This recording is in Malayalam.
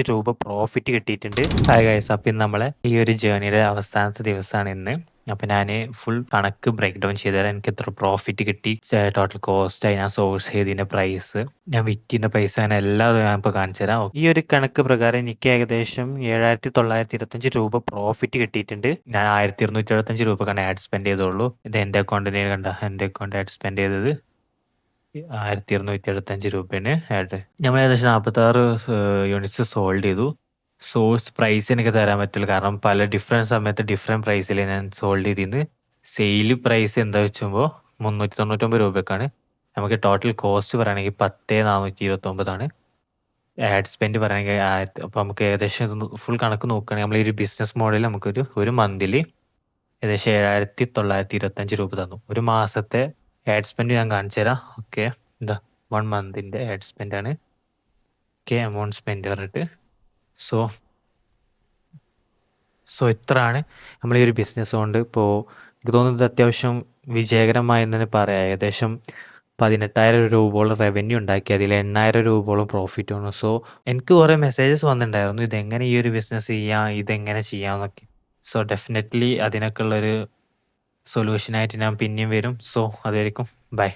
രൂ. പ്രോഫിറ്റ് കിട്ടിയിട്ടുണ്ട്. ഹായ് ഗൈസ്, അപ്പം ഇന്ന് നമ്മളെ ഈ ഒരു ജേർണിയുടെ അവസാനത്തെ ദിവസമാണ് ഇന്ന്. അപ്പം ഞാൻ ഫുൾ കണക്ക് ബ്രേക്ക് ഡൗൺ ചെയ്തു തരാം. എനിക്ക് എത്ര പ്രോഫിറ്റ് കിട്ടി, ടോട്ടൽ കോസ്റ്റ്, ഞാൻ സോഴ്സ് ചെയ്തതിൻ്റെ പ്രൈസ്, ഞാൻ വിറ്റിൻ്റെ പൈസ, അങ്ങനെ എല്ലാം ഞാൻ ഇപ്പോൾ കാണിച്ചു തരാം. ഈ ഒരു കണക്ക് പ്രകാരം എനിക്ക് ഏകദേശം രൂ. പ്രോഫിറ്റ് കിട്ടിയിട്ടുണ്ട്. ഞാൻ രൂപക്കാണ് ആഡ് സ്പെൻഡ് ചെയ്തോളൂ. ഇത് എൻ്റെ അക്കൗണ്ടിന് എൻ്റെ അക്കൗണ്ട് ആഡ് സ്പെൻഡ് ചെയ്തത് രൂപയാണ് ആഡ്. നമ്മൾ ഏകദേശം 46 യൂണിറ്റ്സ് സോൾഡ് ചെയ്തു. സോഴ്സ് പ്രൈസ് എനിക്ക് തരാൻ പറ്റില്ല, കാരണം പല ഡിഫറെൻറ്റ് സമയത്ത് ഡിഫറെൻറ്റ് പ്രൈസിൽ ഞാൻ സോൾഡ് ചെയ്തിരുന്നു. സെയിൽ പ്രൈസ് എന്താ വെച്ചുമ്പോൾ 399 രൂപക്കാണ്. നമുക്ക് ടോട്ടൽ കോസ്റ്റ് പറയുകയാണെങ്കിൽ 10,429 ആഡ് സ്പെൻഡ് പറയുകയാണെങ്കിൽ 1000. അപ്പോൾ നമുക്ക് ഏകദേശം ഇത് ഫുൾ കണക്ക് നോക്കുകയാണെങ്കിൽ നമ്മൾ ഈ ഒരു ബിസിനസ് മോഡൽ നമുക്കൊരു ഒരു മന്തിൽ ഏകദേശം 7,925 രൂപ തന്നു. ഒരു മാസത്തെ ആഡ് സ്പെൻഡ് ഞാൻ കാണിച്ചു തരാം. ഓക്കെ, എന്താ 1 മന്തിൻ്റെ ആഡ് സ്പെൻഡ് ആണ്. ഓക്കെ, എമൗണ്ട് സ്പെൻഡ് പറഞ്ഞിട്ട് സോ ഇത്രയാണ് നമ്മൾ ഈ ഒരു ബിസിനസ് കൊണ്ട്. ഇപ്പോൾ എനിക്ക് തോന്നുന്നത് അത്യാവശ്യം വിജയകരമായി തന്നെ പറയാം. ഏകദേശം 18,000 രൂപയോളം റവന്യൂ ഉണ്ടാക്കി, അതിൽ 8,000 രൂപയോളം പ്രോഫിറ്റ് വന്നു. സോ എനിക്ക് കുറേ മെസ്സേജസ് വന്നിട്ടുണ്ടായിരുന്നു, ഇതെങ്ങനെ ഈ ഒരു ബിസിനസ് ചെയ്യാം, ഇതെങ്ങനെ ചെയ്യാമെന്നൊക്കെ. സോ ഡെഫിനറ്റ്ലി അതിനൊക്കെ ഉള്ളൊരു സൊല്യൂഷനായിട്ട് ഞാൻ പിന്നെയും വരും. സോ അതായിരിക്കും. ബൈ.